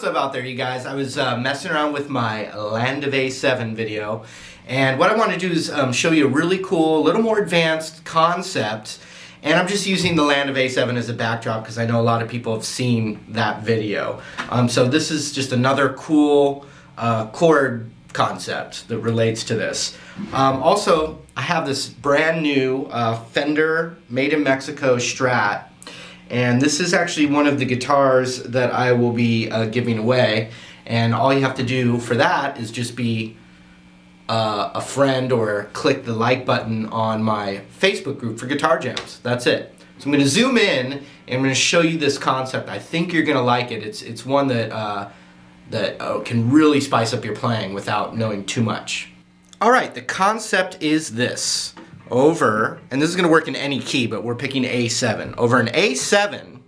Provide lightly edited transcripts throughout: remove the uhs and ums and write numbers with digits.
What's up out there, you guys? I was messing around with my Land of A7 video, and what I want to do is show you a really cool, little more advanced concept, and I'm just using the Land of A7 as a backdrop because I know a lot of people have seen that video. So this is just another cool chord concept that relates to this. Also, I have this brand new Fender made in Mexico Strat. And this is actually one of the guitars that I will be giving away. And all you have to do for that is just be a friend or click the like button on my Facebook group for Guitar Jams. That's it. So I'm going to zoom in and I'm going to show you this concept. I think you're going to like it. It's one that, can really spice up your playing without knowing too much. Alright, the concept is this. Over, and this is going to work in any key, but we're picking A7. Over an A7,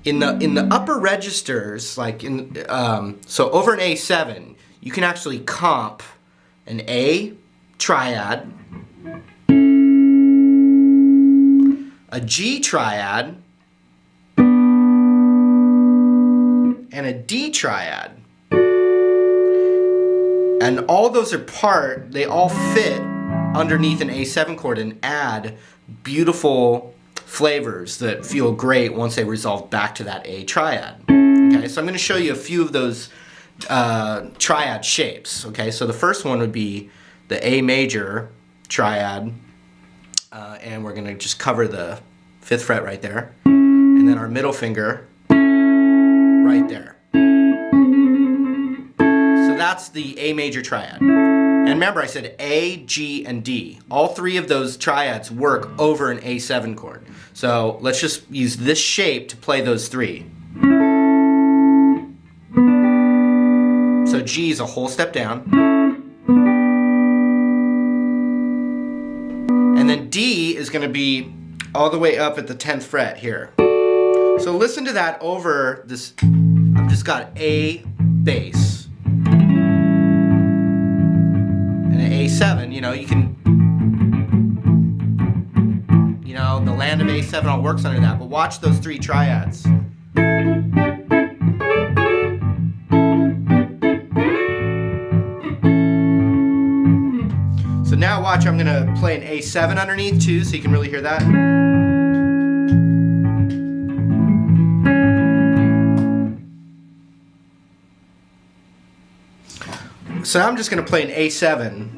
in the upper registers, like so over an A7, you can actually comp an A triad, a G triad, and a D triad. And all those they all fit underneath an A7 chord and add beautiful flavors that feel great once they resolve back to that A triad. Okay, so I'm going to show you a few of those triad shapes. Okay, so the first one would be the A major triad, and we're going to just cover the 5th fret right there, and then our middle finger right there. So that's the A major triad. And remember, I said A, G, and D. All three of those triads work over an A7 chord. So let's just use this shape to play those three. So G is a whole step down. And then D is going to be all the way up at the 10th fret here. So listen to that over this. I've just got A bass. A7, you know, you can, you know, the Land of A7 all works under that, but watch those three triads. So now watch, I'm going to play an A7 underneath too, so you can really hear that. So now I'm just going to play an A7.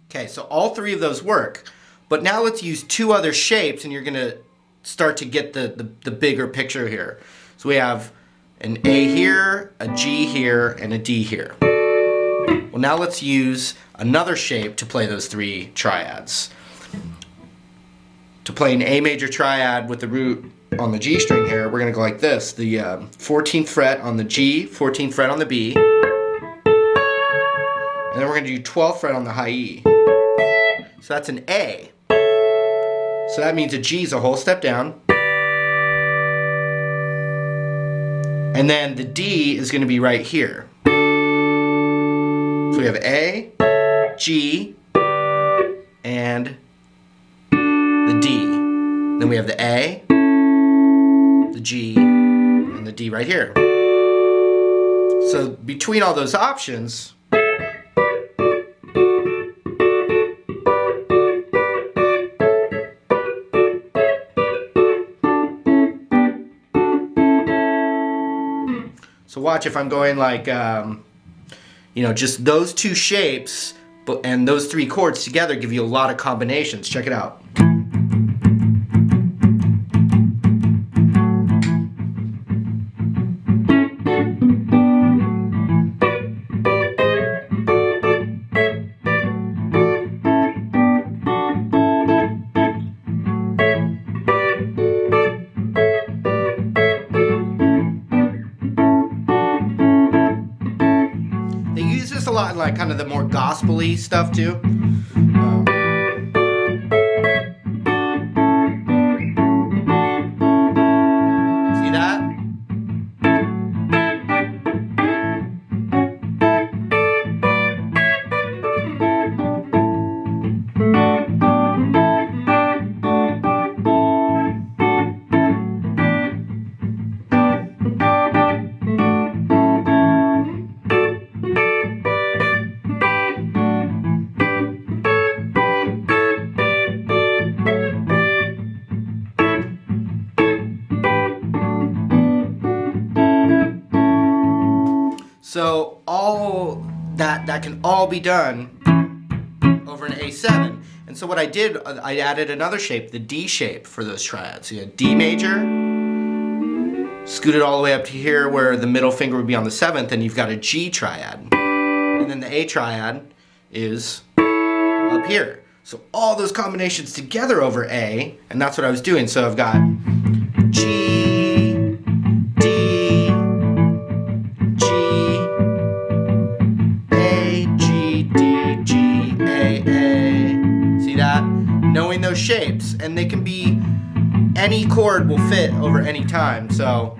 Okay, so all three of those work. But now let's use two other shapes and you're going to start to get the bigger picture here. So we have an A here, a G here, and a D here. Well, now let's use another shape to play those three triads. To play an A major triad with the root on the G string here, we're going to go like this. The 14th fret on the G, 14th fret on the B, and then we're going to do 12th fret on the high E. So that's an A. So that means a G is a whole step down. And then the D is going to be right here. So we have A, G, and the D. Then we have the A, the G, and the D right here. So between all those options, so watch if I'm going like, you know, just those two shapes and those three chords together give you a lot of combinations. Check it out. A lot in like kind of the more gospel-y stuff too. So all that can all be done over an A7. And so what I did, I added another shape, the D shape for those triads. So you had D major, scooted all the way up to here where the middle finger would be on the 7th, and you've got a G triad. And then the A triad is up here. So all those combinations together over A, and that's what I was doing. So I've got G, D, G, A, G, D, G, A. See that? Knowing those shapes, and they can be, any chord will fit over any time, so.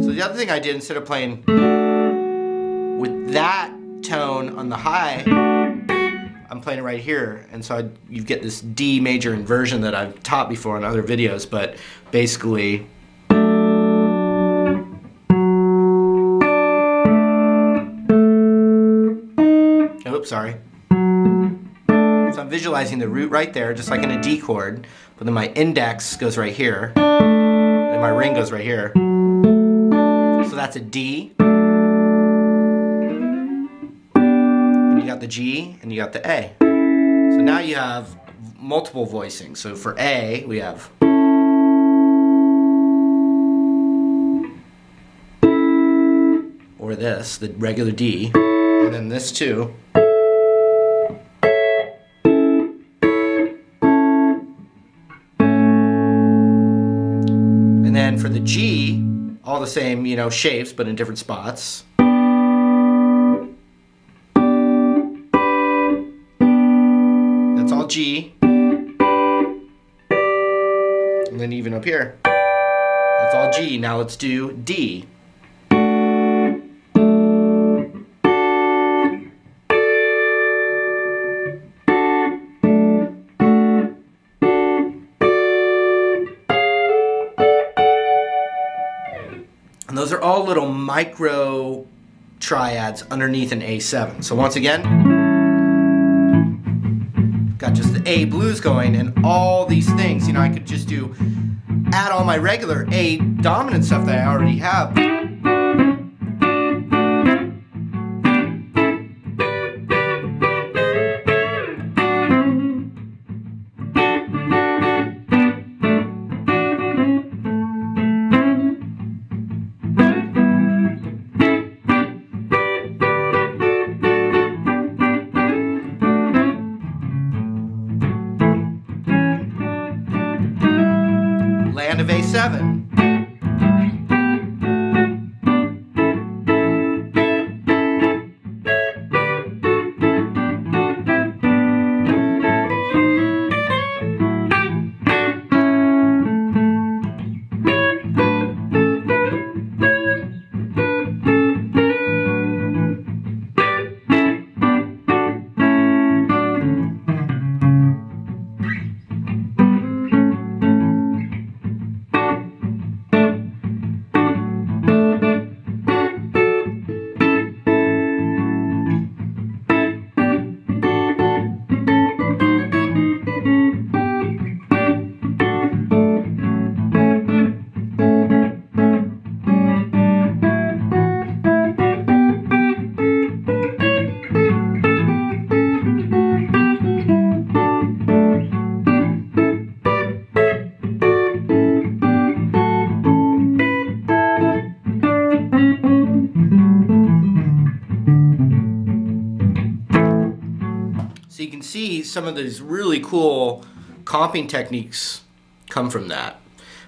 The other thing I did, instead of playing with that tone on the high, I'm playing it right here, and so you get this D major inversion that I've taught before in other videos, but basically oops, sorry. So I'm visualizing the root right there, just like in a D chord, but then my index goes right here, and my ring goes right here. So that's a D, and you got the G, and you got the A. So now you have multiple voicings. So for A, we have or this, the regular D, and then this too. And then for the G, all the same, you know, shapes, but in different spots. That's all G. And then even up here, that's all G. Now let's do D. And those are all little micro triads underneath an A7. So once again, got just the A blues going and all these things. You know, I could just add all my regular A dominant stuff that I already have. Land of A7. So you can see some of these really cool comping techniques come from that.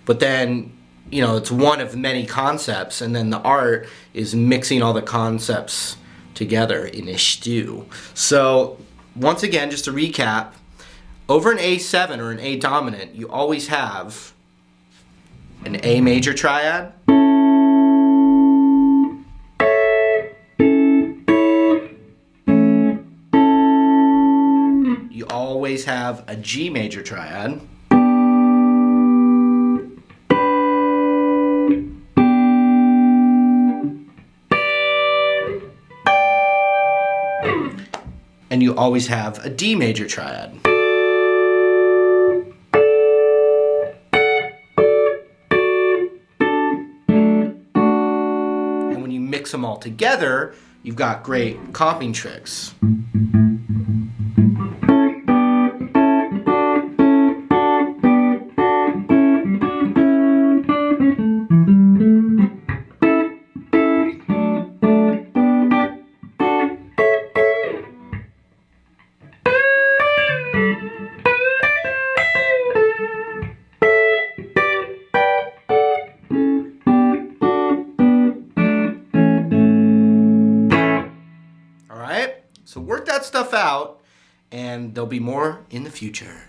But then, you know, it's one of many concepts, and then the art is mixing all the concepts together in a stew. So once again, just to recap, over an A7 or an A dominant, you always have an A major triad, you always have a G major triad, and you always have a D major triad. And when you mix them all together, you've got great comping tricks. So work that stuff out, and there'll be more in the future.